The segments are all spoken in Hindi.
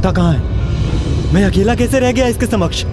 माता कहाँ है? मैं अकेला कैसे रह गया इसके समक्ष?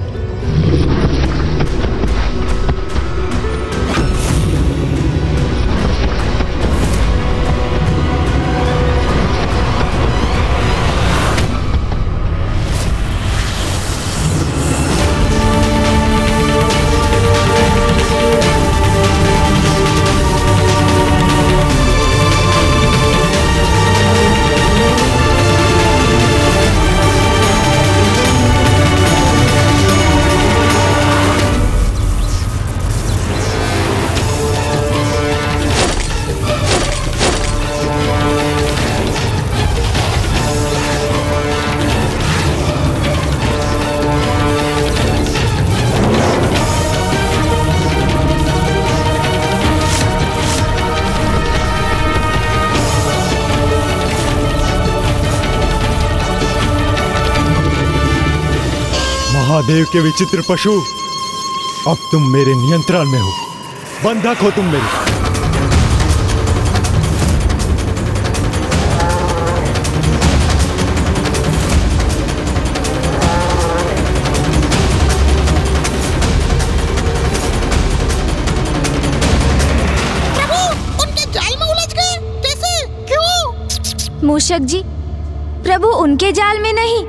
महादेव के विचित्र पशु, अब तुम मेरे नियंत्रण में हो। बंधक हो तुम मेरी। प्रभु, उनके जाल में उलझ गए। कैसे? क्यों? मूषक जी, प्रभु उनके जाल में नहीं,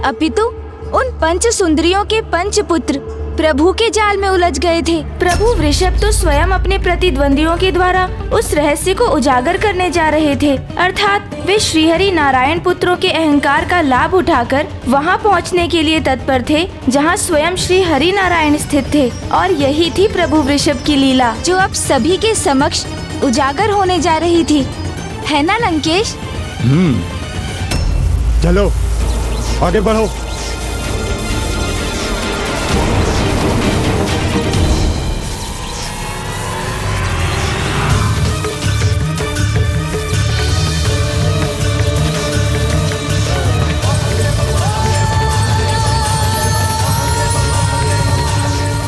अपितु उन पंच सुंदरियों के पंच पुत्र प्रभु के जाल में उलझ गए थे। प्रभु वृषभ तो स्वयं अपने प्रतिद्वंदियों के द्वारा उस रहस्य को उजागर करने जा रहे थे, अर्थात वे श्रीहरि नारायण पुत्रों के अहंकार का लाभ उठाकर वहां पहुंचने के लिए तत्पर थे जहां स्वयं श्री हरि नारायण स्थित थे। और यही थी प्रभु वृषभ की लीला, जो अब सभी के समक्ष उजागर होने जा रही थी, है ना लंकेश? चलो आगे बढ़ो।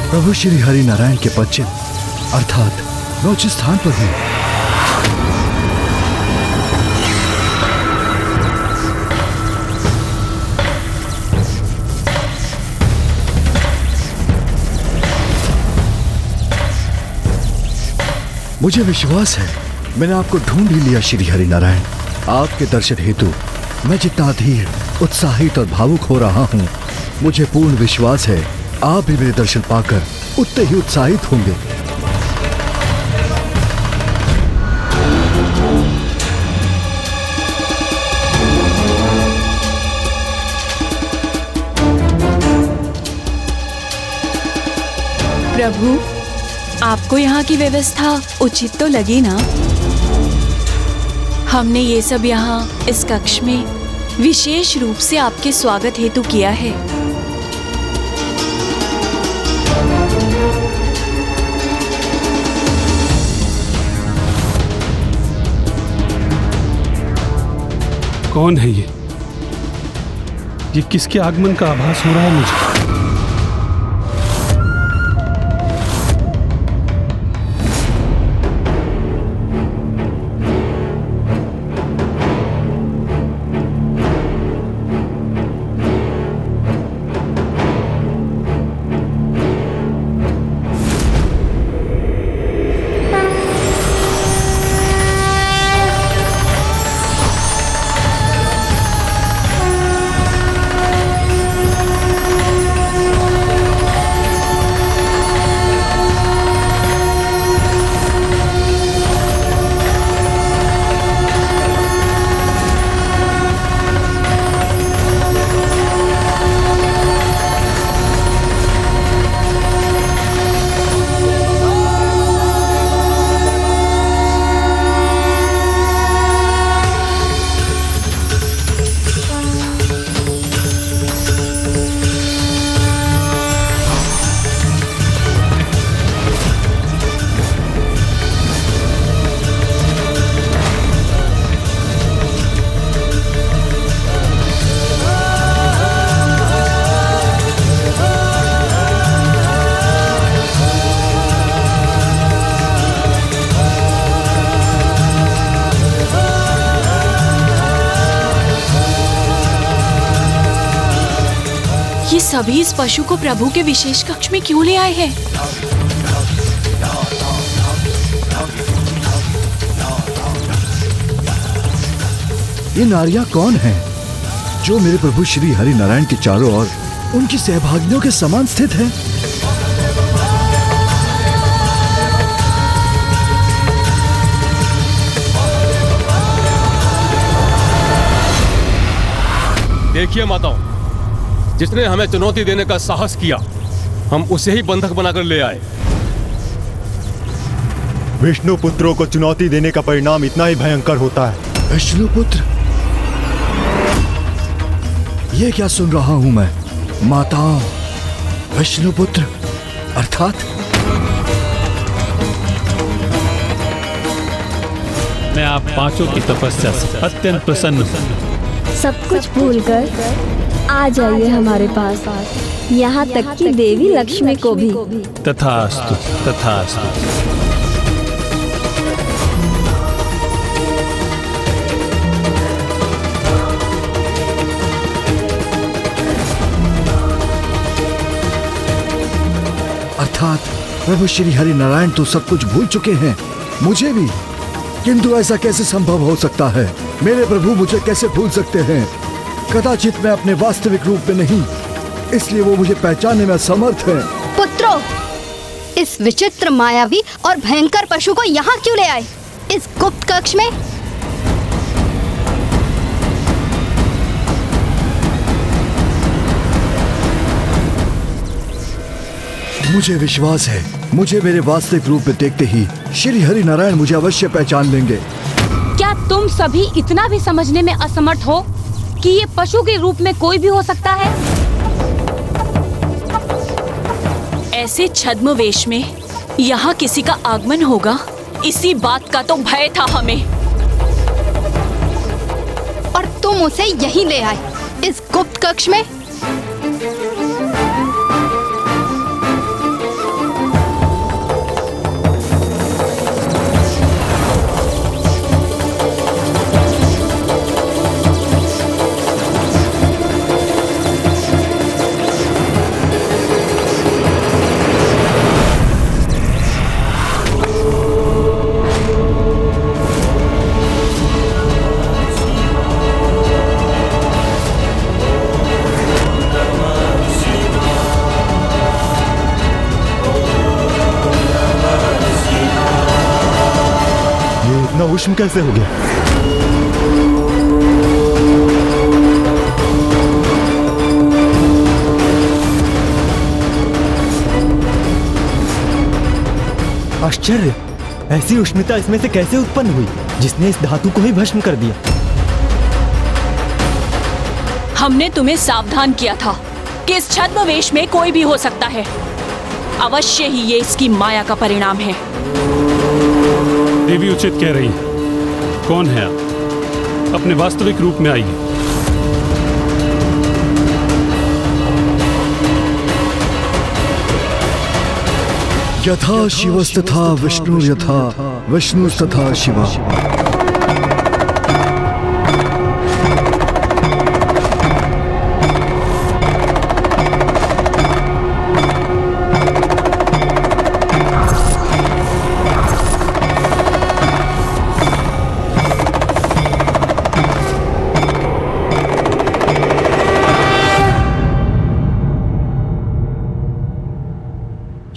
प्रभु श्री हरि नारायण के पश्चिम अर्थात मैं उचित स्थान पर हूँ। मुझे विश्वास है मैंने आपको ढूंढ ही लिया श्री हरि नारायण। आपके दर्शन हेतु मैं जितना अधीर, उत्साहित और भावुक हो रहा हूँ, मुझे पूर्ण विश्वास है आप भी मेरे दर्शन पाकर उतने ही उत्साहित होंगे। प्रभु, आपको यहाँ की व्यवस्था उचित तो लगी ना? हमने ये सब यहाँ इस कक्ष में विशेष रूप से आपके स्वागत हेतु किया है। कौन है ये किसके आगमन का आभास हो रहा है मुझे? सभी इस पशु को प्रभु के विशेष कक्ष में क्यों ले आए हैं? ये नारियां कौन हैं जो मेरे प्रभु श्री हरि नारायण के चारों ओर उनकी सहभागियों के समान स्थित है? देखिए माताओं, जिसने हमें चुनौती देने का साहस किया, हम उसे ही बंधक बनाकर ले आए। विष्णु पुत्रों को चुनौती देने का परिणाम इतना ही भयंकर होता है। विष्णु पुत्र? ये क्या सुन रहा हूं मैं? माताओं, विष्णु पुत्र अर्थात? मैं आप पांचों की तपस्या से अत्यंत प्रसन्न हूँ। सब कुछ भूलकर आ जाइए हमारे पास, यहाँ तक कि देवी लक्ष्मी को भी। तथास्तु, तथास्तु। अर्थात प्रभु श्री हरि नारायण तो सब कुछ भूल चुके हैं, मुझे भी। किंतु ऐसा कैसे संभव हो सकता है? मेरे प्रभु मुझे कैसे भूल सकते हैं? कदाचित मैं अपने वास्तविक रूप में नहीं, इसलिए वो मुझे पहचानने में असमर्थ हैं। पुत्रों, इस विचित्र, मायावी और भयंकर पशु को यहाँ क्यों ले आए? इस गुप्त कक्ष में? मुझे विश्वास है, मुझे मेरे वास्तविक रूप में देखते ही श्री हरि नारायण मुझे अवश्य पहचान लेंगे। क्या तुम सभी इतना भी समझने में असमर्थ हो कि ये पशु के रूप में कोई भी हो सकता है? ऐसे छद्म वेश में यहाँ किसी का आगमन होगा, इसी बात का तो भय था हमें। और तुम उसे यहीं ले आए, इस गुप्त कक्ष में? उष्ण कैसे हो गया? आश्चर्य, ऐसी उष्णता इसमें से कैसे उत्पन्न हुई जिसने इस धातु को ही भस्म कर दिया? हमने तुम्हें सावधान किया था कि इस छद्मवेश में कोई भी हो सकता है। अवश्य ही ये इसकी माया का परिणाम है। देवी उचित कह रही है। कौन है आप? अपने वास्तविक रूप में आइए। यथा शिवस्तथा विष्णु, यथा विष्णुस्तथा शिवा।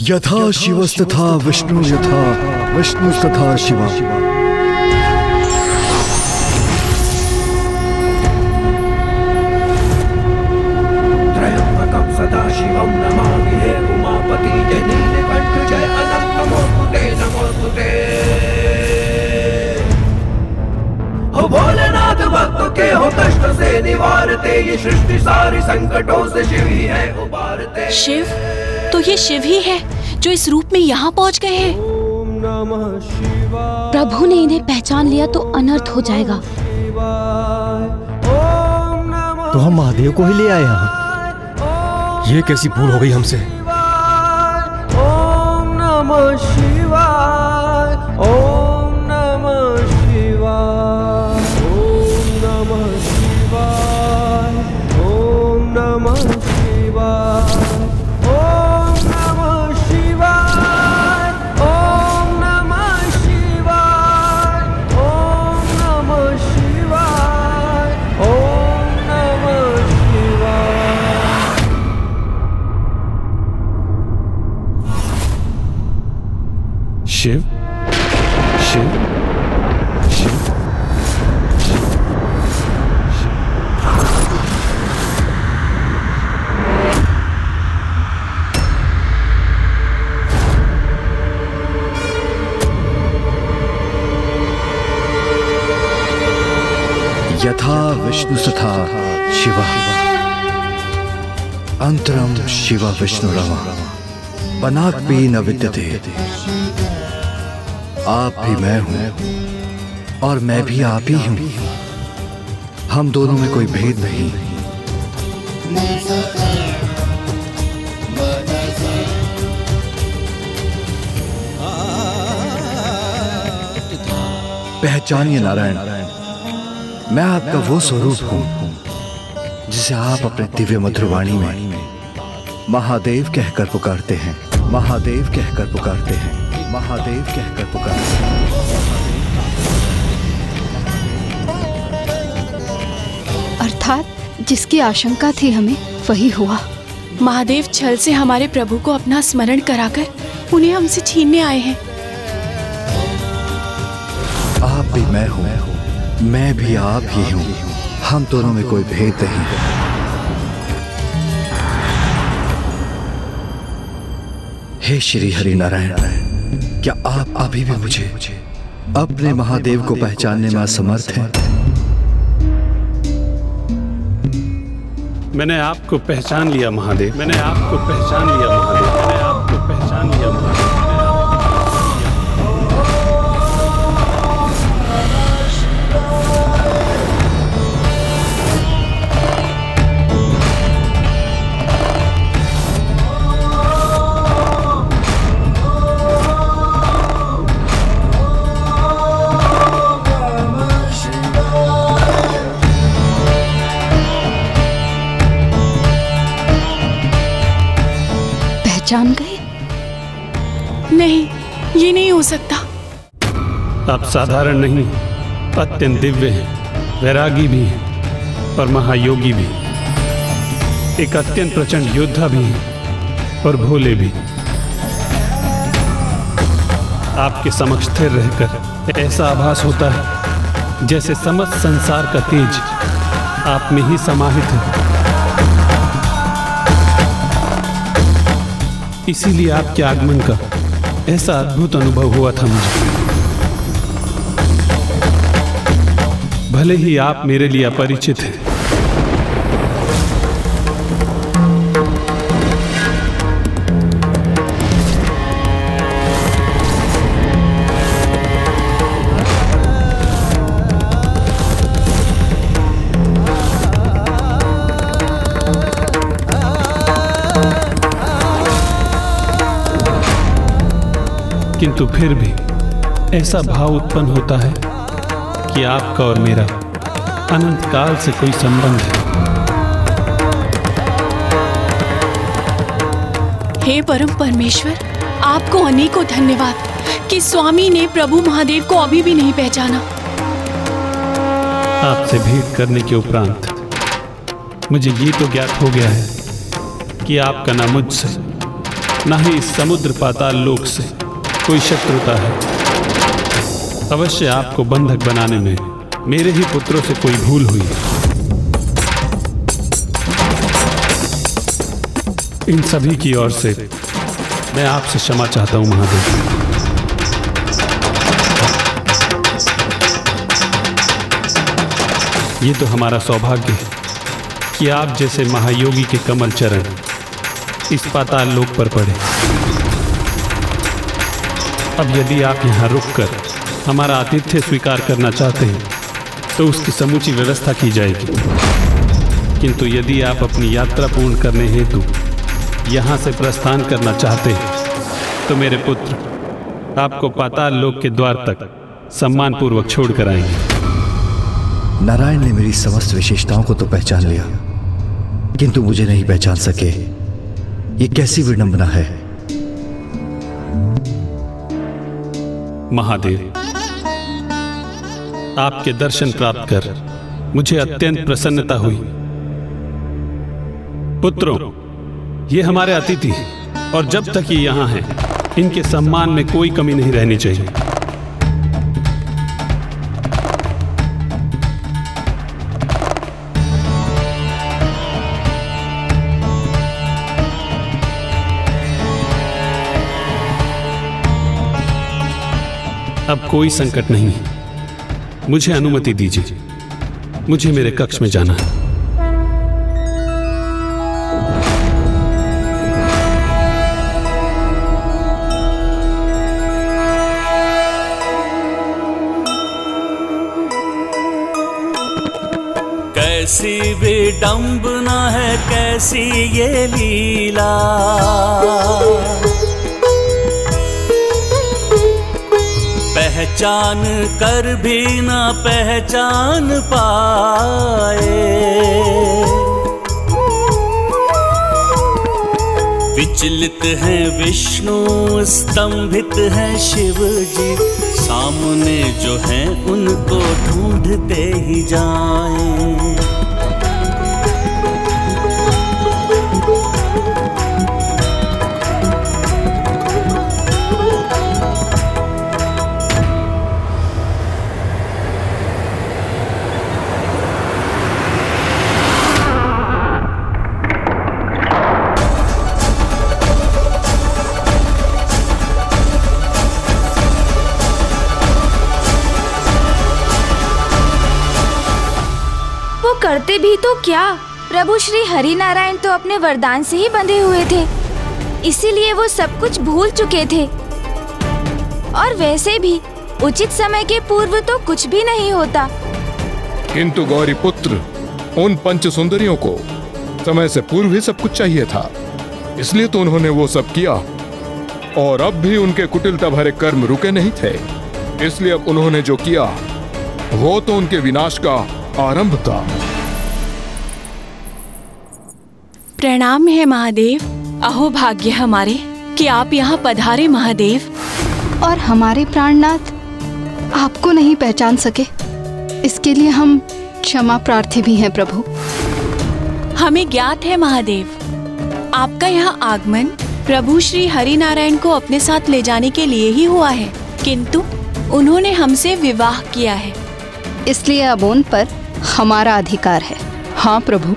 यथा शिवस्तथा विष्णु, यथा विष्णुस्तथा शिवा। त्रयंबकं सदाशिवं नमामि हे उमापति जय नीलकंठ जय अनंत नमोस्तुते नमोस्तुते। हो भोलेनाथ भक्त के हो कष्ट से निवारते, ये सृष्टि सारी संकटों से शिव ही है उबारते। शिव? तो ये शिव ही है जो इस रूप में यहाँ पहुँच गए हैं। प्रभु ने इन्हें पहचान लिया तो अनर्थ हो जाएगा। तो हम महादेव को ही ले आए यहाँ। ये कैसी भूल हो गई हमसे? ओम नमः शिवाय, ओम नमः शिवाय, ओम नमः शिवाय, ओम नमः शिवाय। शिव शिव शिव यथा विष्णु तथा शिवः अंतरम शिव विष्णुरव पनाक्पि न विद्यते। आप भी मैं हूं और मैं भी आप ही हूं। हम दोनों में कोई भेद नहीं। पहचानिए नारायण, मैं आपका वो स्वरूप हूं जिसे आप अपने दिव्य मधुर वाणी में महादेव कहकर पुकारते हैं, महादेव कहकर पुकारते हैं, महादेव कहकर पुकारते हैं। अर्थात जिसकी आशंका थी हमें वही हुआ। महादेव छल से हमारे प्रभु को अपना स्मरण कराकर उन्हें हमसे छीनने आए हैं। आप भी मैं हूं, मैं भी आप ही हूं। हम दोनों में कोई भेद नहीं। हे श्री हरि नारायण, क्या आप अभी भी मुझे अपने महादेव को पहचानने में असमर्थ हैं? मैंने आपको पहचान लिया महादेव, मैंने आपको पहचान लिया महादेव, मैंने आपको पहचान लिया महादेव। जान गए? नहीं, ये नहीं हो सकता। आप साधारण नहीं, अत्यंत दिव्य हैं, वैरागी भी हैं और महायोगी भी। एक अत्यंत प्रचंड योद्धा भी हैं और भोले भी। आपके समक्ष स्थिर रहकर ऐसा आभास होता है जैसे समस्त संसार का तेज आप में ही समाहित है। इसीलिए आपके आगमन का ऐसा अद्भुत अनुभव हुआ था मुझे। भले ही आप मेरे लिए अपरिचित हैं, किंतु फिर भी ऐसा भाव उत्पन्न होता है कि आपका और मेरा अनंत काल से कोई संबंध है। हे परम परमेश्वर, आपको अनेकों धन्यवाद कि स्वामी ने प्रभु महादेव को अभी भी नहीं पहचाना। आपसे भेंट करने के उपरांत मुझे ये तो ज्ञात हो गया है कि आपका ना मुझसे, ना ही इस समुद्र पाताल लोक से कोई शत्रुता है। अवश्य आपको बंधक बनाने में मेरे ही पुत्रों से कोई भूल हुई। इन सभी की ओर से मैं आपसे क्षमा चाहता हूं महादेव। ये तो हमारा सौभाग्य है कि आप जैसे महायोगी के कमल चरण इस पाताल लोक पर पड़े। अब यदि आप यहाँ रुककर हमारा आतिथ्य स्वीकार करना चाहते हैं तो उसकी समूची व्यवस्था की जाएगी, किंतु यदि आप अपनी यात्रा पूर्ण करने हेतु यहाँ से प्रस्थान करना चाहते हैं तो मेरे पुत्र आपको पाताल लोक के द्वार तक सम्मान पूर्वक छोड़ कर आएंगे। नारायण ने मेरी समस्त विशेषताओं को तो पहचान लिया, किंतु मुझे नहीं पहचान सके। ये कैसी विडंबना है। महादेव, आपके दर्शन प्राप्त कर मुझे अत्यंत प्रसन्नता हुई। पुत्रों, ये हमारे अतिथि हैं और जब तक ये यहाँ हैं इनके सम्मान में कोई कमी नहीं रहनी चाहिए। अब कोई संकट नहीं है। मुझे अनुमति दीजिए, मुझे मेरे कक्ष में जाना है। कैसी विडंबना है, कैसी ये लीला, पहचान कर भी ना पहचान पाए। विचलित हैं विष्णु, स्तंभित हैं शिव जी, सामने जो हैं उनको ढूंढते ही जाएं। करते भी तो क्या, प्रभु श्री हरि नारायण तो अपने वरदान से ही बंधे हुए थे, इसीलिए वो सब कुछ भूल चुके थे। और वैसे भी उचित समय के पूर्व तो कुछ भी नहीं होता। किंतु गौरी पुत्र, उन पंच सुंदरियों को समय से पूर्व ही सब कुछ चाहिए था, इसलिए तो उन्होंने वो सब किया। और अब भी उनके कुटिलता भरे कर्म रुके नहीं थे, इसलिए अब उन्होंने जो किया वो तो उनके विनाश का आरंभ था। प्रणाम है महादेव। अहो भाग्य हमारे कि आप यहाँ पधारे महादेव। और हमारे प्राणनाथ आपको नहीं पहचान सके, इसके लिए हम क्षमा प्रार्थी भी हैं प्रभु। हमें ज्ञात है महादेव, आपका यहाँ आगमन प्रभु श्री हरि नारायण को अपने साथ ले जाने के लिए ही हुआ है, किंतु उन्होंने हमसे विवाह किया है, इसलिए अब उन पर हमारा अधिकार है। हाँ प्रभु,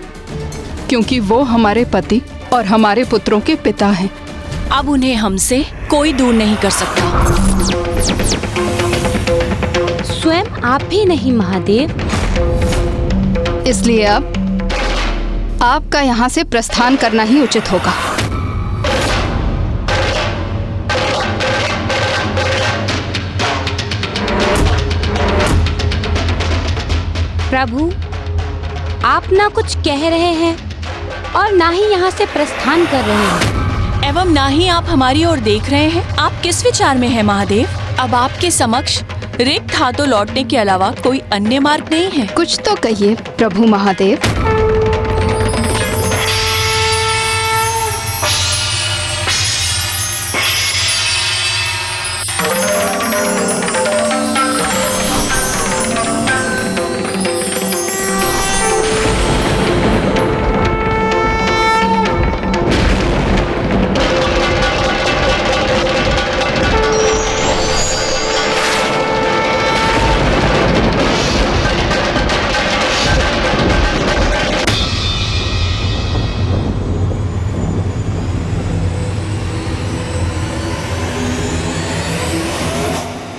क्योंकि वो हमारे पति और हमारे पुत्रों के पिता हैं। अब उन्हें हमसे कोई दूर नहीं कर सकता। स्वयं आप भी नहीं महादेव, इसलिए अब आपका यहाँ से प्रस्थान करना ही उचित होगा। प्रभु, आप ना कुछ कह रहे हैं और ना ही यहाँ से प्रस्थान कर रहे हैं, एवं ना ही आप हमारी ओर देख रहे हैं। आप किस विचार में हैं महादेव? अब आपके समक्ष रिक्त हाथों लौटने के अलावा कोई अन्य मार्ग नहीं है। कुछ तो कहिए प्रभु महादेव।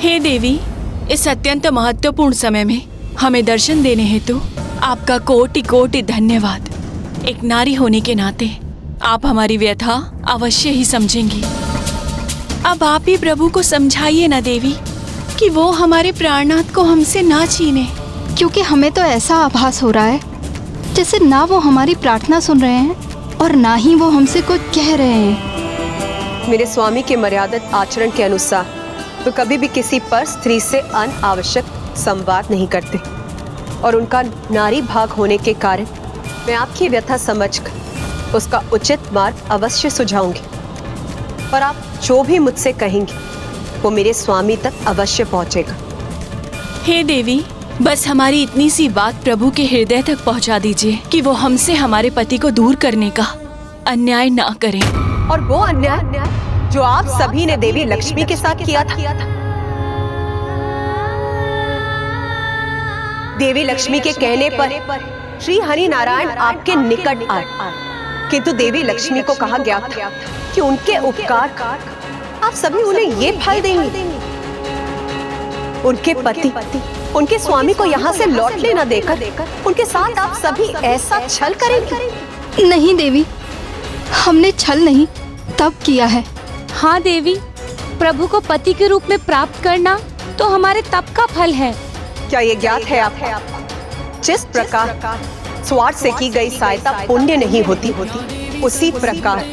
हे देवी, इस अत्यंत महत्वपूर्ण समय में हमें दर्शन देने हेतु आपका कोटि कोटि धन्यवाद। एक नारी होने के नाते आप हमारी व्यथा अवश्य ही समझेंगी। अब आप ही प्रभु को समझाइए ना देवी कि वो हमारे प्राणनाथ को हमसे ना छीने, क्योंकि हमें तो ऐसा आभास हो रहा है जैसे ना वो हमारी प्रार्थना सुन रहे हैं और ना ही वो हमसे कुछ कह रहे हैं। मेरे स्वामी के मर्यादित आचरण के अनुसार तो कभी भी किसी पर स्त्री से अनावश्यक संवाद नहीं करते, और उनका नारी भाग होने के कारण मैं आपकी व्यथा समझकर उसका उचित मार्ग अवश्य सुझाऊंगी, और आप जो भी मुझसे कहेंगी वो मेरे स्वामी तक अवश्य पहुंचेगा। हे देवी, बस हमारी इतनी सी बात प्रभु के हृदय तक पहुंचा दीजिए कि वो हमसे हमारे पति को दूर करने का अन्याय ना करें। और वो अन्याय जो आप सभी ने देवी लक्ष्मी के साथ किया था। देवी लक्ष्मी के कहने पर श्री हरि नारायण आपके निकट आए, किंतु देवी लक्ष्मी को कहा गया था कि उनके उपकार आप सभी उन्हें ये फल देंगे। उनके पति, उनके स्वामी को यहाँ से लौटने न देकर उनके साथ आप सभी ऐसा छल करेंगे? नहीं देवी, हमने छल नहीं तब किया है। हाँ देवी, प्रभु को पति के रूप में प्राप्त करना तो हमारे तप का फल है। क्या ये ज्ञात है आपको? जिस प्रकार स्वार्थ से की गई सहायता पुण्य नहीं होती, उसी प्रकार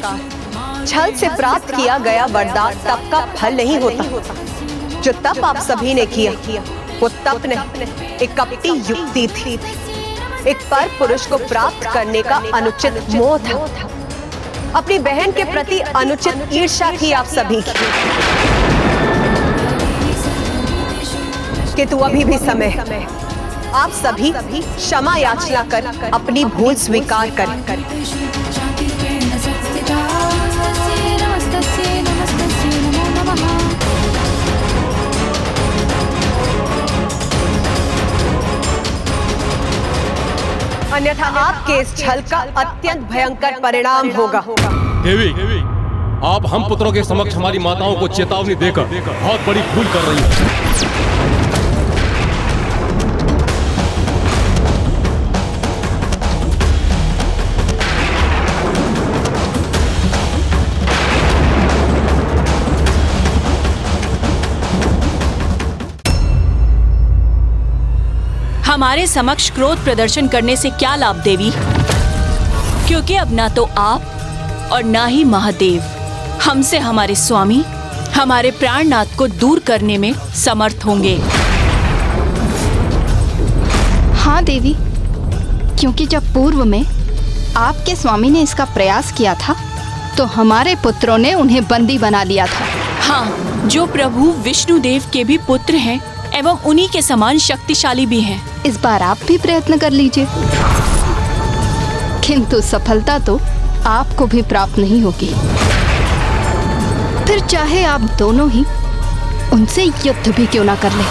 छल से प्राप्त किया गया वरदान तप का फल नहीं होता। जो तप आप सभी ने किया वो तप नहीं, एक कपटी युक्ति थी। एक पर पुरुष को प्राप्त करने का अनुचित मोह था। अपनी बहन के प्रति अनुचित ईर्ष्या थी आप सभी की। किंतु अभी भी समय है, आप सभी क्षमा याचना कर अपनी भूल स्वीकार करें। अन्यथा आपके इस छल का अत्यंत भयंकर परिणाम होगा। देवी, आप हम पुत्रों के समक्ष हमारी माताओं को चेतावनी देकर बहुत बड़ी भूल कर रही हैं। हमारे समक्ष क्रोध प्रदर्शन करने से क्या लाभ देवी? क्योंकि अब ना तो आप और ना ही महादेव हमसे हमारे स्वामी, हमारे प्राणनाथ को दूर करने में समर्थ होंगे। हाँ देवी, क्योंकि जब पूर्व में आपके स्वामी ने इसका प्रयास किया था तो हमारे पुत्रों ने उन्हें बंदी बना लिया था। हाँ, जो प्रभु विष्णुदेव के भी पुत्र हैं एवं उन्हीं के समान शक्तिशाली भी हैं। इस बार आप भी प्रयत्न कर लीजिए, किंतु सफलता तो आपको भी प्राप्त नहीं होगी। फिर चाहे आप दोनों ही उनसे युद्ध भी क्यों ना कर लें।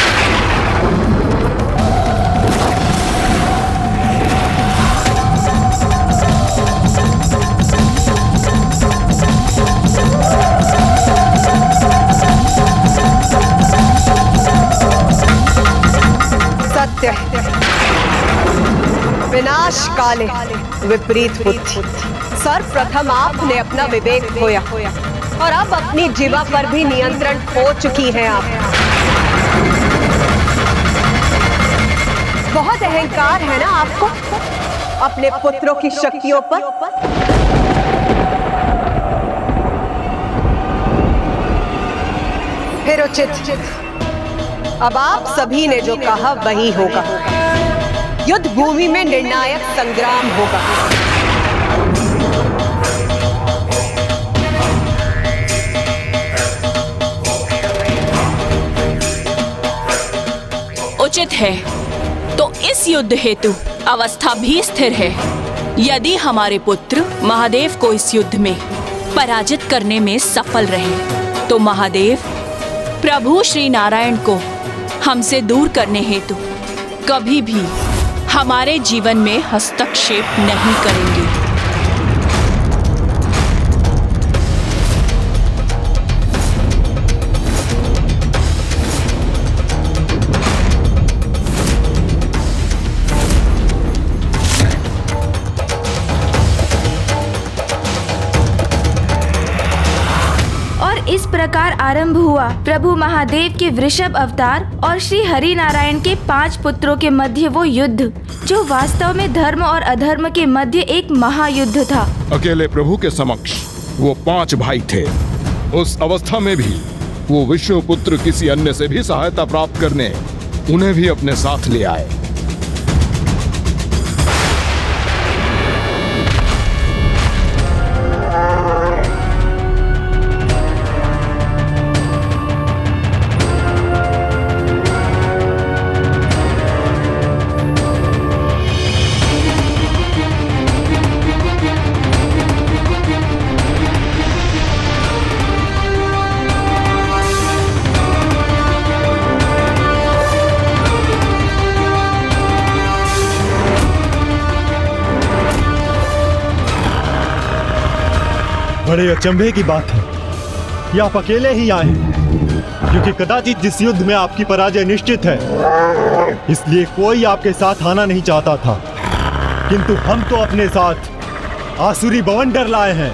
विनाश काले विपरीत बुद्धि। सर्वप्रथम आपने अपना विवेक खोया और अब अपनी जीवा पर भी नियंत्रण खो चुकी हैं आप। बहुत अहंकार है ना आपको अपने पुत्रों की शक्तियों पर। फिर उचित, अब आप सभी ने जो कहा वही होगा। युद्ध भूमि में निर्णायक संग्राम होगा। उचित है, तो इस युद्ध हेतु अवस्था भी स्थिर है। यदि हमारे पुत्र महादेव को इस युद्ध में पराजित करने में सफल रहे तो महादेव प्रभु श्री नारायण को हमसे दूर करने हेतु कभी भी हमारे जीवन में हस्तक्षेप नहीं करेंगे। इस प्रकार आरंभ हुआ प्रभु महादेव के वृषभ अवतार और श्री हरि नारायण के 5 पुत्रों के मध्य वो युद्ध, जो वास्तव में धर्म और अधर्म के मध्य एक महायुद्ध था। अकेले प्रभु के समक्ष वो 5 भाई थे। उस अवस्था में भी वो विष्णु पुत्र किसी अन्य से भी सहायता प्राप्त करने उन्हें भी अपने साथ ले आए। बड़े अचंभे की बात है कि आप अकेले ही आए हैं, क्योंकि कदाचित जिस युद्ध में आपकी पराजय निश्चित है, इसलिए कोई आपके साथ आना नहीं चाहता था। किंतु हम तो अपने साथ आसुरी बवंडर लाए हैं।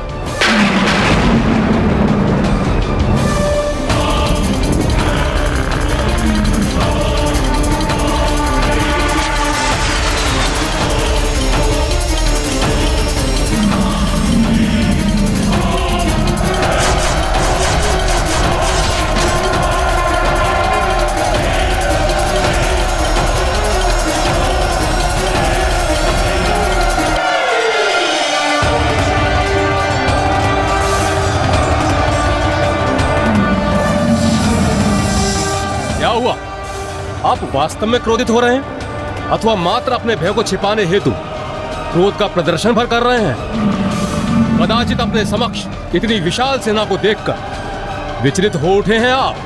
आप वास्तव में क्रोधित हो रहे हैं अथवा मात्र अपने भय को छिपाने हेतु क्रोध का प्रदर्शन भर कर रहे हैं? कदाचित अपने समक्ष इतनी विशाल सेना को देखकर विचलित हो उठे हैं आप।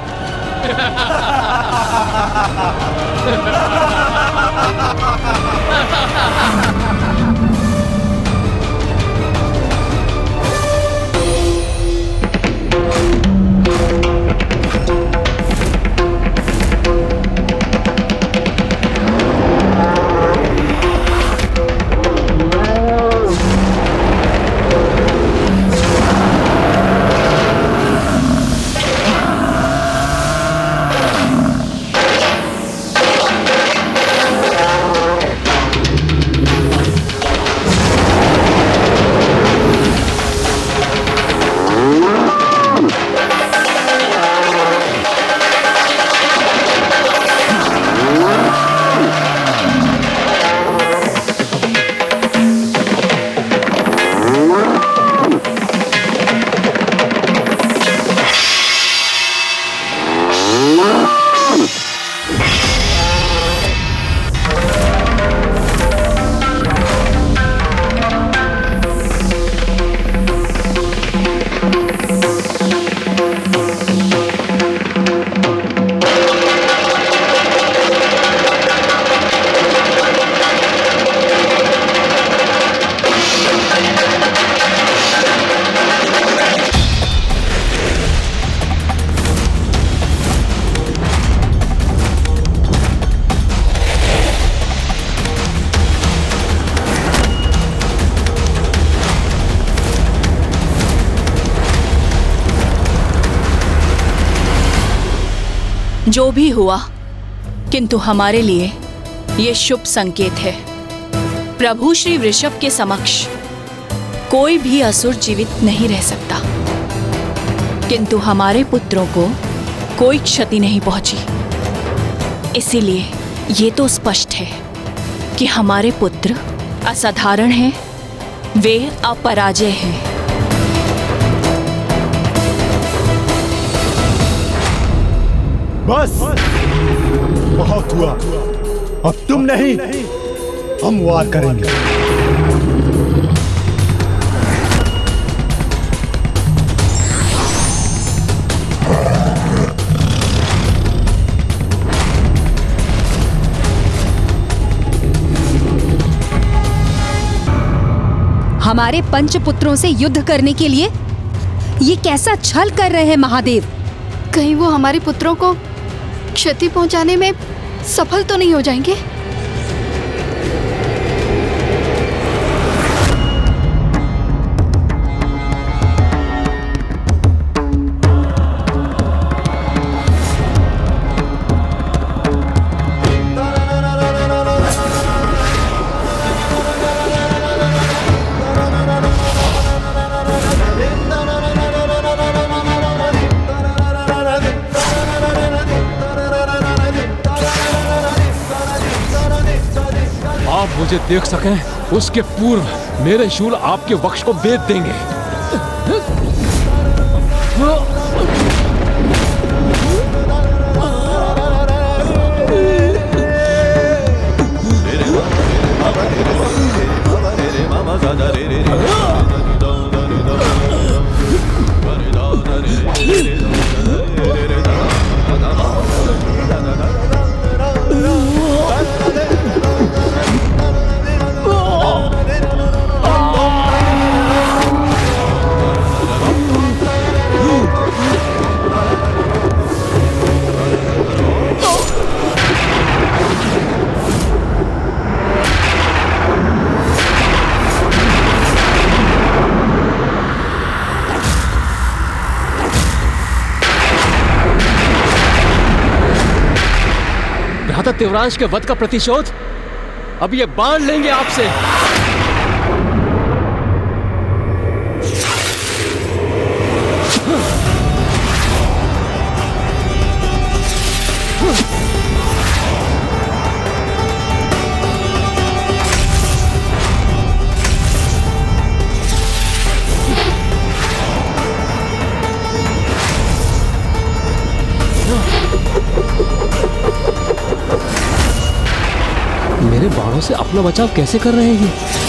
जो भी हुआ, किंतु हमारे लिए ये शुभ संकेत है। प्रभु श्री वृषभ के समक्ष कोई भी असुर जीवित नहीं रह सकता, किंतु हमारे पुत्रों को कोई क्षति नहीं पहुंची। इसीलिए ये तो स्पष्ट है कि हमारे पुत्र असाधारण हैं, वे अपराजय हैं। बस बहुत हुआ, अब तुम नहीं, हम वार करेंगे। हमारे पंचपुत्रों से युद्ध करने के लिए ये कैसा छल कर रहे हैं महादेव? कहीं वो हमारे पुत्रों को क्षति पहुंचाने में सफल तो नहीं हो जाएंगे? मुझे देख सकें उसके पूर्व मेरे शूल आपके वक्ष को भेद देंगे। भ्राता तिवरांश के वध का प्रतिशोध अब ये बांध लेंगे आपसे। मेरे बाणों से अपना बचाव कैसे कर रहे हैं ये?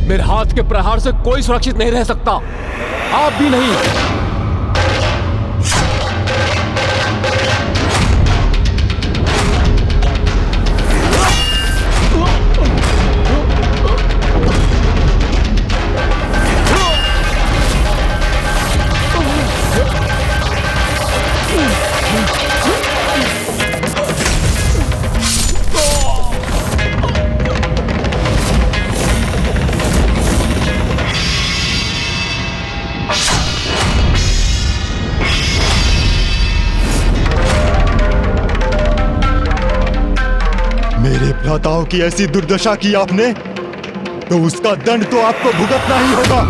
मेरे हाथ के प्रहार से कोई सुरक्षित नहीं रह सकता, आप भी नहीं। भ्राताओं की ऐसी दुर्दशा की आपने, तो उसका दंड तो आपको भुगतना ही होगा।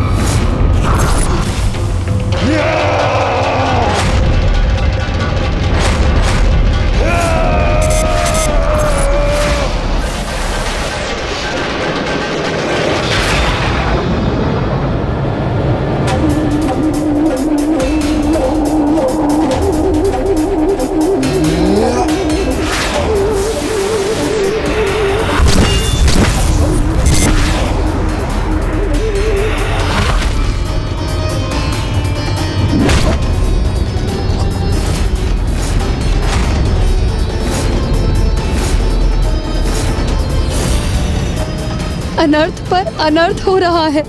अनर्थ पर अनर्थ हो रहा है।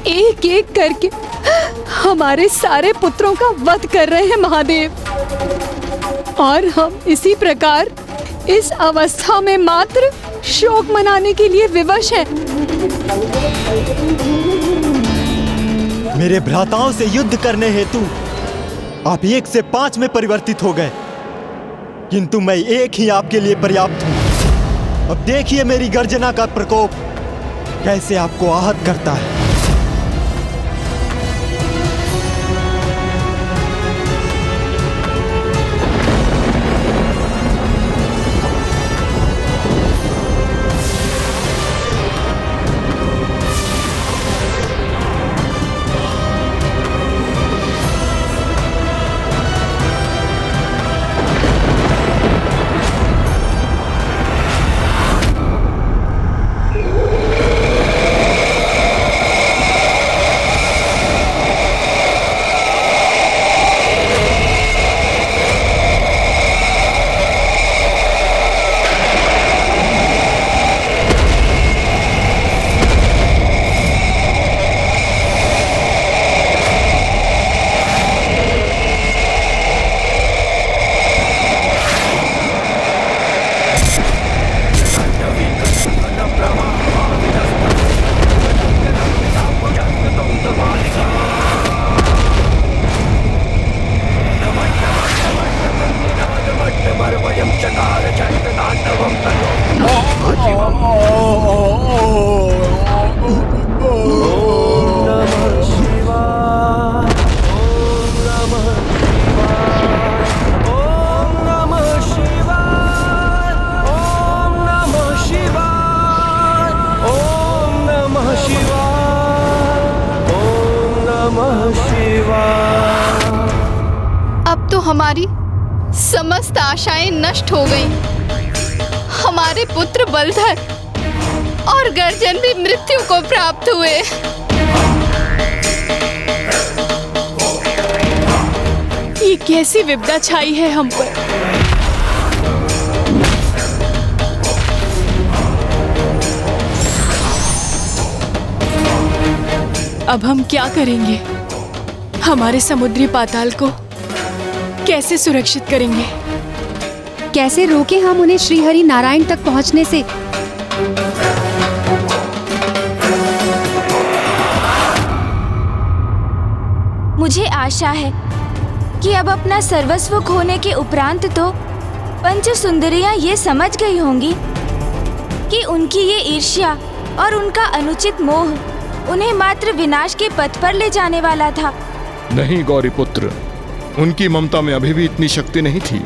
एक एक करके हमारे सारे पुत्रों का वध कर रहे हैं महादेव, और हम इसी प्रकार इस अवस्था में मात्र शोक मनाने के लिए विवश हैं। मेरे भ्राताओं से युद्ध करने हेतु आप 1 से 5 में परिवर्तित हो गए, किंतु मैं एक ही आपके लिए पर्याप्त हूं। अब देखिए मेरी गर्जना का प्रकोप कैसे आपको आहत करता है। अब तो हमारी समस्त आशाएं नष्ट हो गईं। हमारे पुत्र बलधर और गर्जन भी मृत्यु को प्राप्त हुए। ये कैसी विपदा छाई है हम पर। अब हम क्या करेंगे? हमारे समुद्री पाताल को कैसे सुरक्षित करेंगे? कैसे रोके हम उन्हें श्रीहरि नारायण तक पहुंचने से? मुझे आशा है कि अब अपना सर्वस्व खोने के उपरांत तो पंच सुंदरियां ये समझ गई होंगी कि उनकी ये ईर्ष्या और उनका अनुचित मोह उन्हें मात्र विनाश के पथ पर ले जाने वाला था। नहीं गौरी पुत्र, उनकी ममता में अभी भी इतनी शक्ति नहीं थी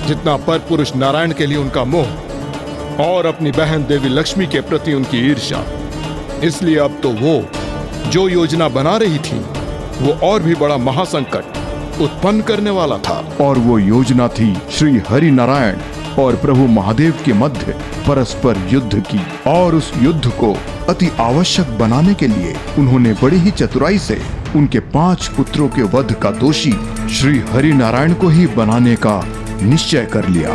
जितना पर पुरुष नारायण के लिए उनका मोह और अपनी बहन देवी लक्ष्मी के प्रति उनकी ईर्ष्या। इसलिए अब तो वो जो योजना बना रही थी वो और भी बड़ा महासंकट उत्पन्न करने वाला था। और वो योजना थी श्री हरि नारायण और प्रभु महादेव के मध्य परस्पर युद्ध की। और उस युद्ध को अति आवश्यक बनाने के लिए उन्होंने बड़ी ही चतुराई से उनके 5 पुत्रों के वध का दोषी श्री हरि नारायण को ही बनाने का निश्चय कर लिया।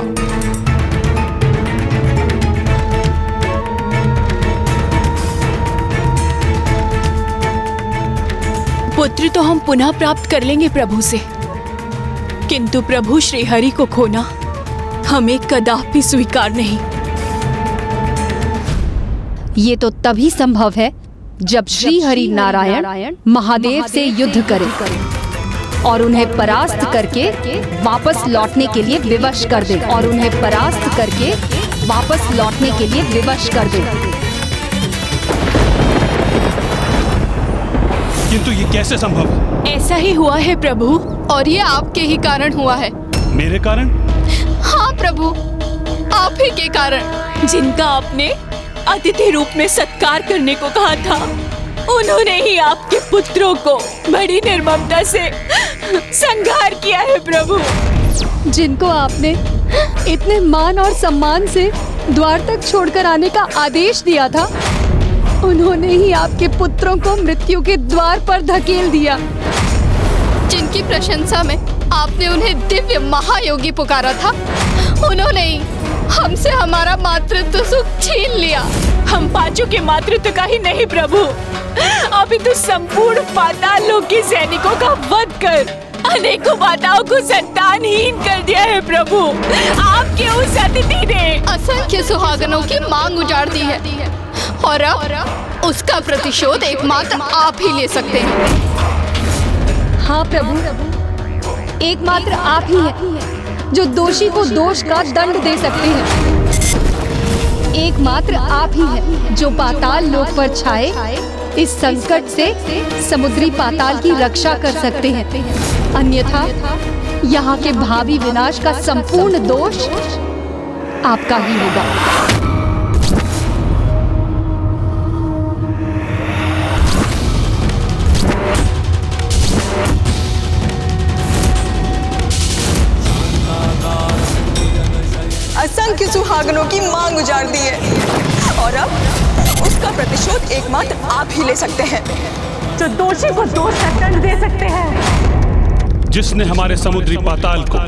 पुत्र तो हम पुनः प्राप्त कर लेंगे प्रभु से, किंतु प्रभु श्री हरि को खोना हमें कदापि स्वीकार नहीं। ये तो तभी संभव है जब श्री हरि नारायण महादेव से युद्ध करें और उन्हें परास्त करके वापस लौटने के लिए विवश कर दे। और उन्हें परास्त करके वापस लौटने के लिए विवश कर दे। किंतु ये कैसे संभव है? ऐसा ही हुआ है प्रभु। और ये आपके ही कारण हुआ है। मेरे कारण? हाँ प्रभु, आप ही के कारण। जिनका आपने अतिथि रूप में सत्कार करने को कहा था, उन्होंने ही आपके पुत्रों को बड़ी निर्ममता से संहार किया है प्रभु। जिनको आपने इतने मान और सम्मान से द्वार तक छोड़कर आने का आदेश दिया था, उन्होंने ही आपके पुत्रों को मृत्यु के द्वार पर धकेल दिया। जिनकी प्रशंसा में आपने उन्हें दिव्य महायोगी पुकारा था, उन्होंने ही हमसे हमारा मातृत्व सुख छीन लिया। हम पांचों के मातृत्व का ही नहीं प्रभु, अभी तो संपूर्ण पाताल लोक के सैनिकों का वध कर अनेकों माताओं को संतानहीन कर दिया है प्रभु। आपके उस अतिथि ने असंख्य सुहागनों की मांग उजाड़ दी है और अब उसका प्रतिशोध एकमात्र आप ही ले सकते हैं। हाँ प्रभु, एकमात्र आप ही हैं जो दोषी को दोष का दंड दे सकते हैं। एकमात्र आप ही हैं जो पाताल लोक पर छाए इस संकट से समुद्री पाताल की रक्षा कर सकते हैं। अन्यथा यहाँ के भावी विनाश का संपूर्ण दोष आपका ही होगा। असंख्य सुहागनों की मांग उजाड़ दी है और अब उसका प्रतिशोध एकमात्र आप ही ले सकते हैं, जो दोषी को दोष का दंड दे सकते हैं। जिसने हमारे समुद्री पाताल को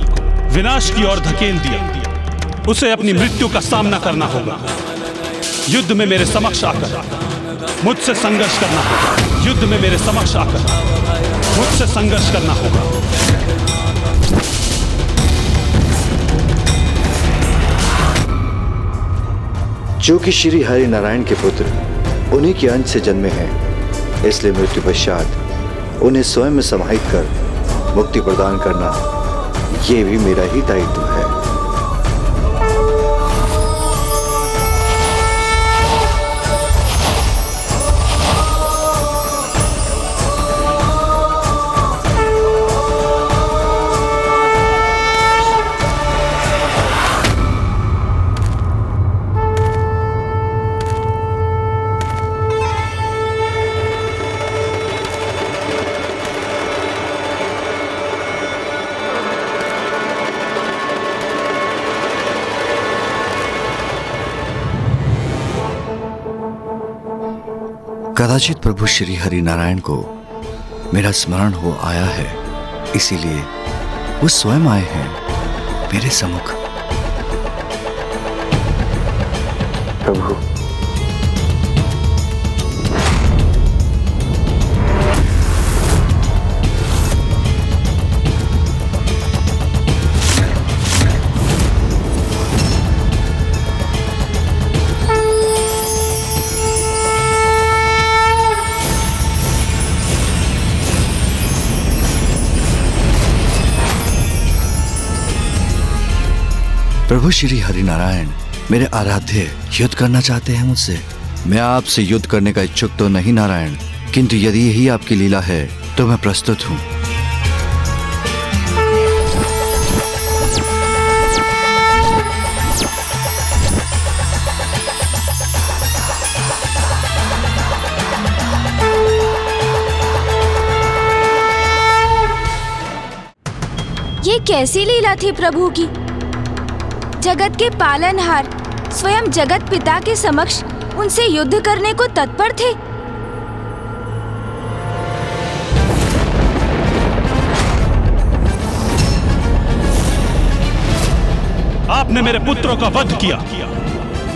विनाश की ओर धकेल दिया, उसे अपनी मृत्यु का सामना करना होगा। युद्ध में मेरे समक्ष आकर मुझसे संघर्ष करना होगा। युद्ध में मेरे समक्ष आकर मुझसे संघर्ष करना होगा। जो कि श्री हरि नारायण के पुत्र उन्हीं के अंश से जन्मे हैं, इसलिए मृत्यु पश्चात उन्हें स्वयं में समाहित कर मुक्ति प्रदान करना ये भी मेरा ही दायित्व है। कदाचित प्रभु श्री हरि नारायण को मेरा स्मरण हो आया है, इसीलिए वो स्वयं आए हैं मेरे सम्मुख। प्रभु, प्रभु श्री हरि नारायण मेरे आराध्य युद्ध करना चाहते हैं मुझसे। मैं आपसे युद्ध करने का इच्छुक तो नहीं नारायण, किंतु यदि यही आपकी लीला है तो मैं प्रस्तुत हूं। ये कैसी लीला थी प्रभु की? जगत के पालनहार स्वयं जगत पिता के समक्ष उनसे युद्ध करने को तत्पर थे। आपने मेरे पुत्रों का वध किया,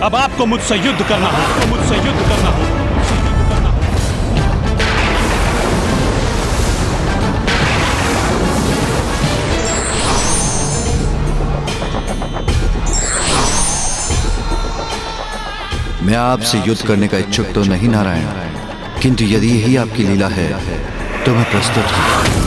अब आपको मुझसे युद्ध करना है, आपको मुझसे युद्ध करना है। मैं आपसे युद्ध करने का इच्छुक तो नहीं नारायण, किंतु यदि यही आपकी लीला है तो मैं प्रस्तुत हूं।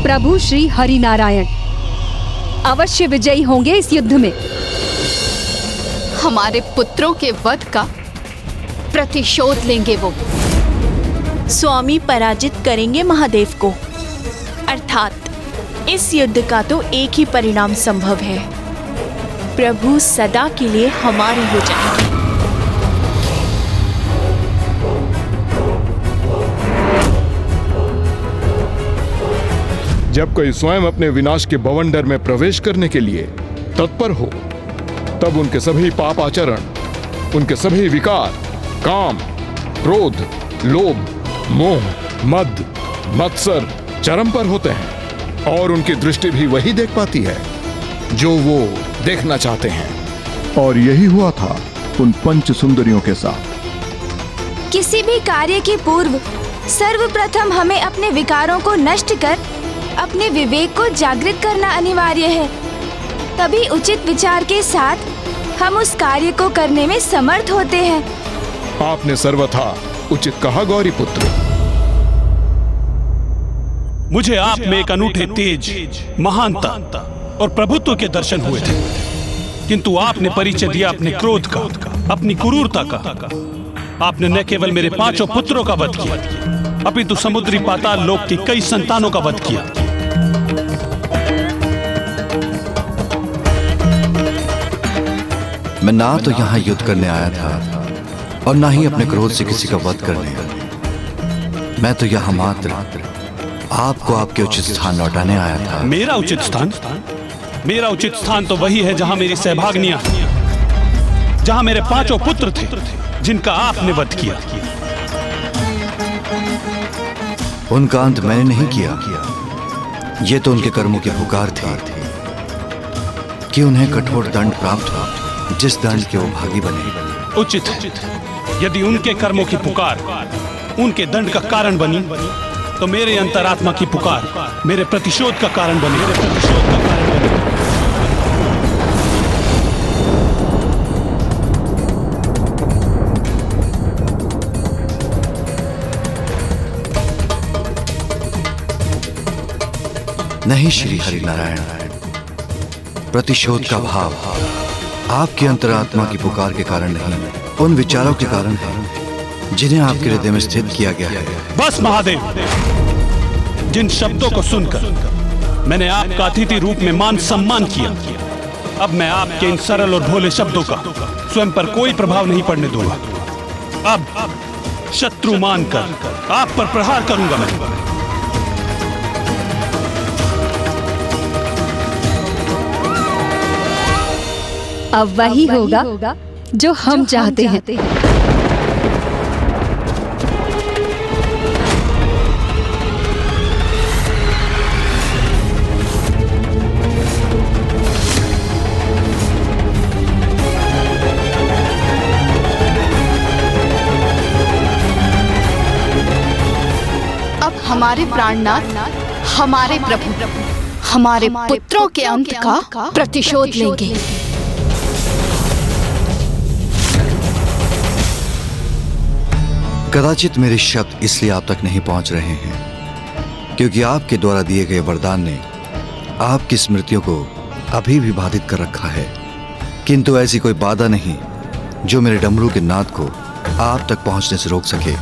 प्रभु श्री हरि नारायण अवश्य विजयी होंगे इस युद्ध में। हमारे पुत्रों के वध का प्रतिशोध लेंगे वो। स्वामी पराजित करेंगे महादेव को, अर्थात इस युद्ध का तो एक ही परिणाम संभव है, प्रभु सदा के लिए हमारे हो जाएंगे। जब कोई स्वयं अपने विनाश के बवंडर में प्रवेश करने के लिए तत्पर हो, तब उनके सभी पाप आचरण, उनके सभी विकार, काम, क्रोध, लोभ, मोह, मद, मत्सर चरम पर होते हैं और उनकी दृष्टि भी वही देख पाती है जो वो देखना चाहते हैं। और यही हुआ था उन पंच सुंदरियों के साथ। किसी भी कार्य के पूर्व सर्वप्रथम हमें अपने विकारों को नष्ट कर अपने विवेक को जागृत करना अनिवार्य है, तभी उचित विचार के साथ हम उस कार्य को करने में समर्थ होते हैं। आपने सर्वथा उचित कहा गौरी पुत्र। मुझे आप में एक अनूठे तेज, महानता और प्रभुत्व के दर्शन हुए थे, किंतु आपने परिचय दिया अपने क्रोध का, अपनी क्रूरता का। आपने न केवल मेरे 5 पुत्रों का वध किया, अपितु समुद्री पाताल लोक की कई संतानों का वध किया। मैं ना तो यहाँ युद्ध करने आया था और ना ही अपने क्रोध से किसी का वध करने। मैं तो यहाँ मात्र आपको आपके उचित स्थान लौटाने आया था। मेरा उचित स्थान? मेरा उचित स्थान तो वही है जहां मेरी सहभागिनियां, जहां मेरे 5 पुत्र थे जिनका आपने वध किया। उनका अंत मैंने नहीं किया, ये तो उनके कर्मों की पुकार थी कि उन्हें कठोर दंड प्राप्त हो, जिस दंड के वो भागी बने। उचित है, यदि उनके कर्मों की पुकार उनके दंड का कारण बनी, तो मेरे अंतरात्मा की पुकार मेरे प्रतिशोध का कारण बने। नहीं श्री हरिनारायण, प्रतिशोध का भाव आपकी अंतरात्मा की पुकार के कारण नहीं, उन विचारों के कारण है जिन्हें आपके हृदय में स्थित किया गया है। बस महादेव, जिन शब्दों को सुनकर मैंने आपका अतिथि रूप में मान सम्मान किया, अब मैं आपके इन सरल और भोले शब्दों का स्वयं पर कोई प्रभाव नहीं पड़ने दूंगा। अब शत्रु मानकर आप पर प्रहार करूंगा मैं। अब वही होगा जो हम चाहते हैं। अब हमारे प्राणनाथ, हमारे प्रभु, हमारे पुत्रों के अंत का प्रतिशोध लेंगे। कदाचित मेरे शब्द इसलिए आप तक नहीं पहुंच रहे हैं क्योंकि आपके द्वारा दिए गए वरदान ने आपकी स्मृतियों को अभी भी बाधित कर रखा है, किंतु ऐसी कोई बाधा नहीं जो मेरे डमरू के नाद को आप तक पहुंचने से रोक सके।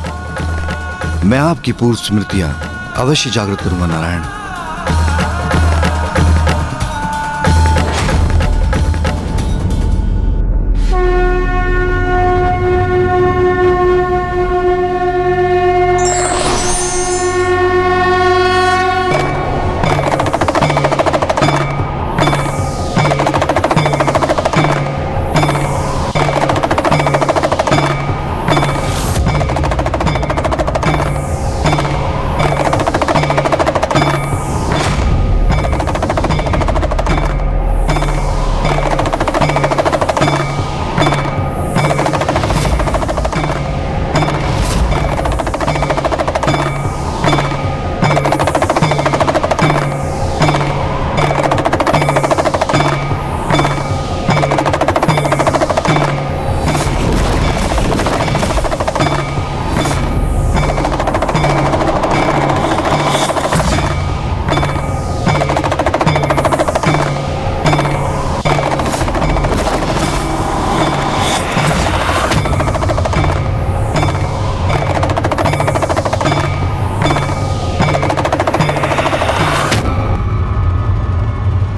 मैं आपकी पूर्व स्मृतियां अवश्य जागृत करूंगा नारायण।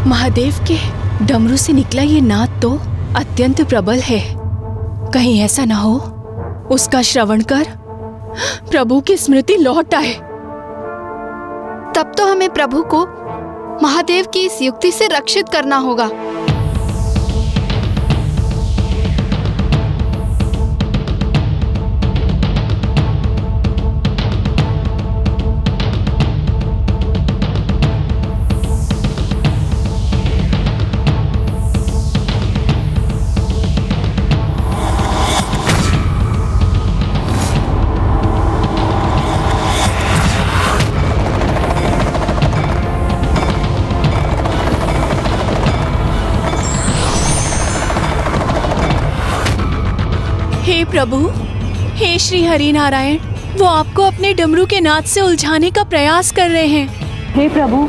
महादेव के डमरू से निकला ये नाद तो अत्यंत प्रबल है। कहीं ऐसा ना हो उसका श्रवण कर प्रभु की स्मृति लौट आए। तब तो हमें प्रभु को महादेव की इस युक्ति से रक्षित करना होगा। हे प्रभु, हे श्री हरि नारायण, वो आपको अपने डमरू के नाद से उलझाने का प्रयास कर रहे हैं। हे प्रभु,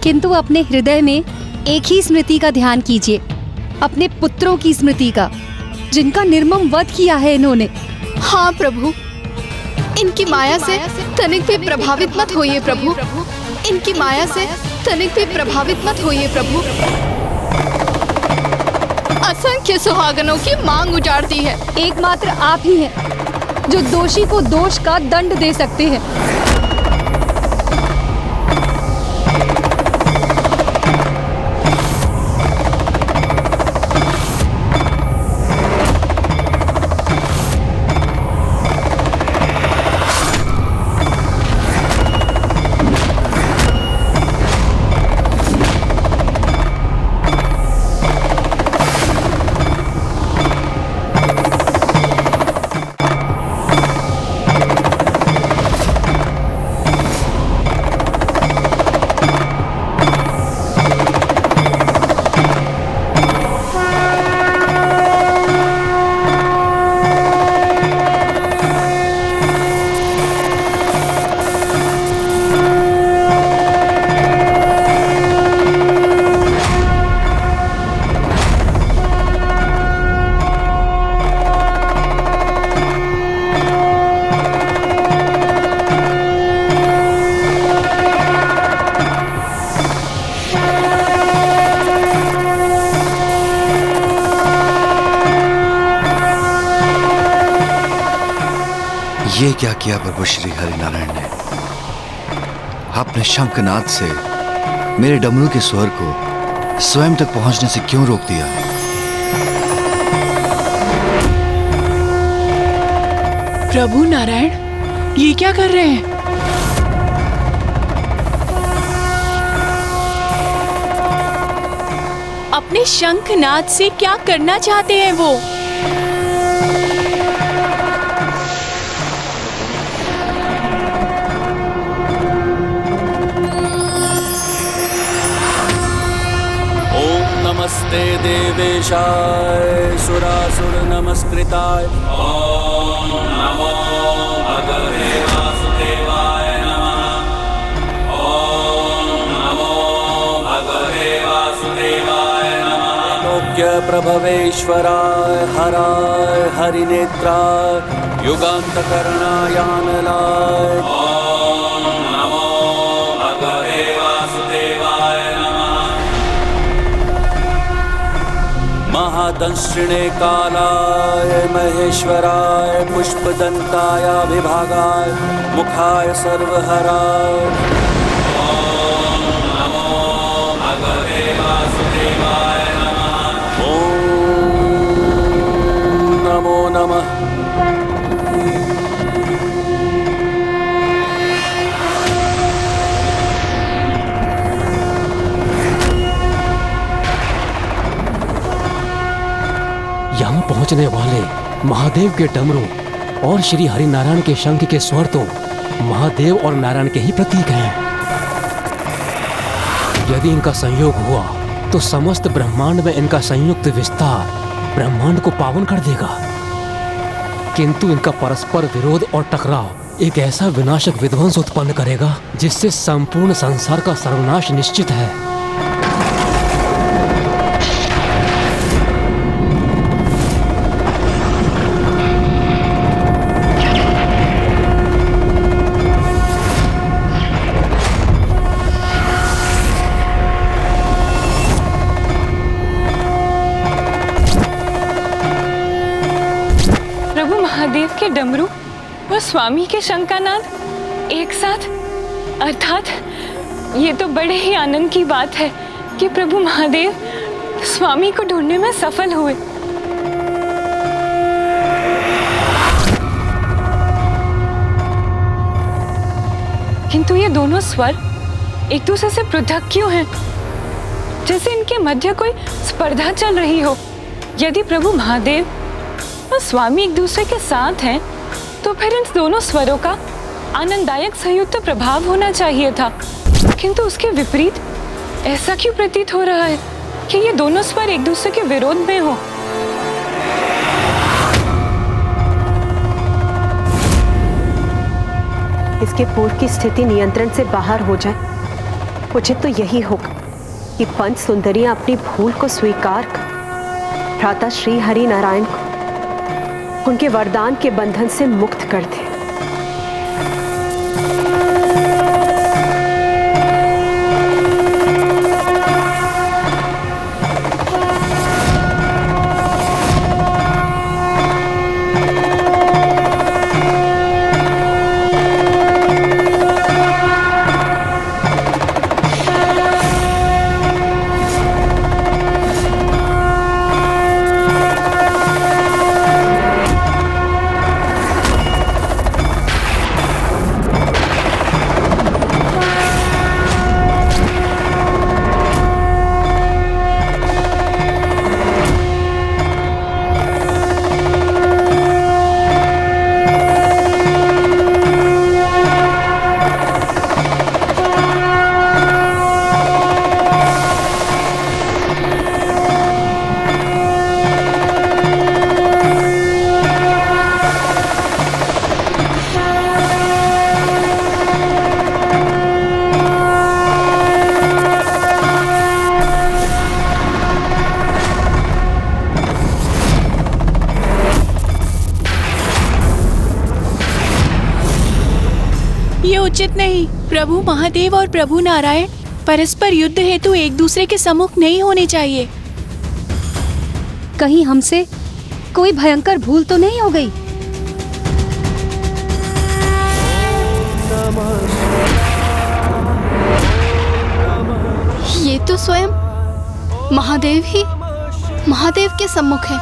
किंतु अपने हृदय में एक ही स्मृति का ध्यान कीजिए, अपने पुत्रों की स्मृति का, जिनका निर्मम वध किया है इन्होंने। हाँ प्रभु, इनकी माया से तनिक भी प्रभावित मत होइए प्रभु, इनकी माया से तनिक भी प्रभावित मत होइए प्रभु। असंख्य सुहागनों की मांग उजाड़ती है। एकमात्र आप ही हैं जो दोषी को दोष का दंड दे सकते हैं। क्या किया प्रभु श्री हरिनारायण ने? आपने शंखनाद से मेरे डमरू के स्वर को स्वयं तक पहुंचने से क्यों रोक दिया? प्रभु नारायण, ये क्या कर रहे हैं? अपने शंखनाद से क्या करना चाहते हैं वो? ओम नमस्ते देवेशाय सुरासुर नमस्कृताय। ओम नमो भगवते वासुदेवाय नमः। ओम नमो भगवते वासुदेवाय नमः। लोक्य प्रभवेश्वराय हराय हरिनेत्राय युगान्तकरणायानलाय। ओम नमो भगवते वासुदेवाय नमः। महादंशिणे कालाय महेश्वराय पुष्पदंताय विभागाय मुखाय सर्वहराय। ओम नमो भगवते वासुदेवाय नमः। ओम नमो नमः। यहाँ पहुँचने वाले महादेव के डमरू और श्री हरिनारायण के शंख के स्वर तो महादेव और नारायण के ही प्रतीक हैं। यदि इनका संयोग हुआ तो समस्त ब्रह्मांड में इनका संयुक्त विस्तार ब्रह्मांड को पावन कर देगा। किंतु इनका परस्पर विरोध और टकराव एक ऐसा विनाशक विध्वंस उत्पन्न करेगा जिससे संपूर्ण संसार का सर्वनाश निश्चित है। महादेव के डमरू और स्वामी के शंखनाद एक साथ, अर्थात ये तो बड़े ही आनंद की बात है कि प्रभु महादेव स्वामी को ढूंढने में सफल हुए। किंतु ये दोनों स्वर एक दूसरे से पृथक क्यों हैं? जैसे इनके मध्य कोई स्पर्धा चल रही हो। यदि प्रभु महादेव और स्वामी एक दूसरे के साथ हैं, तो फिर इन दोनों स्वरों का आनंददायक संयुक्त प्रभाव होना चाहिए था। किंतु उसके विपरीत ऐसा क्यों प्रतीत हो रहा है कि ये दोनों स्वर एक दूसरे के विरोध में हो? इसके पूर्व की स्थिति नियंत्रण से बाहर हो जाए, उचित तो यही होगा कि पंच सुंदरियां अपनी भूल को स्वीकार कर भ्राता श्री हरि नारायण को उनके वरदान के बंधन से मुक्त कर दे। उचित नहीं। प्रभु महादेव और प्रभु नारायण परस्पर युद्ध हेतु एक दूसरे के सम्मुख नहीं होने चाहिए। कहीं हमसे कोई भयंकर भूल तो नहीं हो गई? तो स्वयं महादेव ही महादेव के सम्मुख है।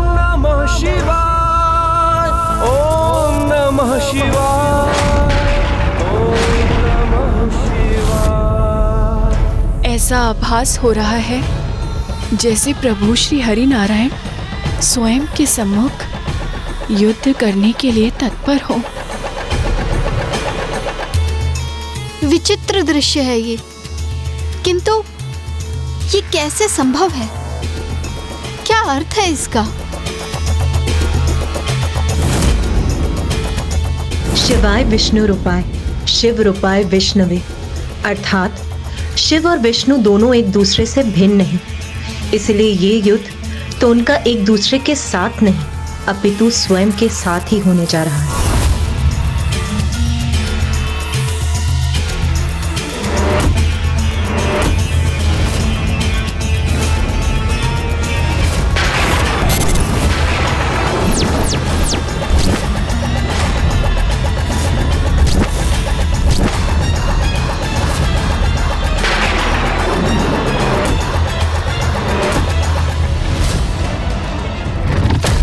नमः शिवाय, ओम नमः शिवाय, ओम नमः शिवाय। ऐसा आभास हो रहा है जैसे प्रभु श्री हरि नारायण स्वयं के सम्मुख युद्ध करने के लिए तत्पर हो। विचित्र दृश्य है ये, किंतु ये कैसे संभव है? क्या अर्थ है इसका? शिवाय विष्णु रूपाय शिव रूपाय विष्णवे, अर्थात शिव और विष्णु दोनों एक दूसरे से भिन्न नहीं। इसलिए ये युद्ध तो उनका एक दूसरे के साथ नहीं अपितु स्वयं के साथ ही होने जा रहा है।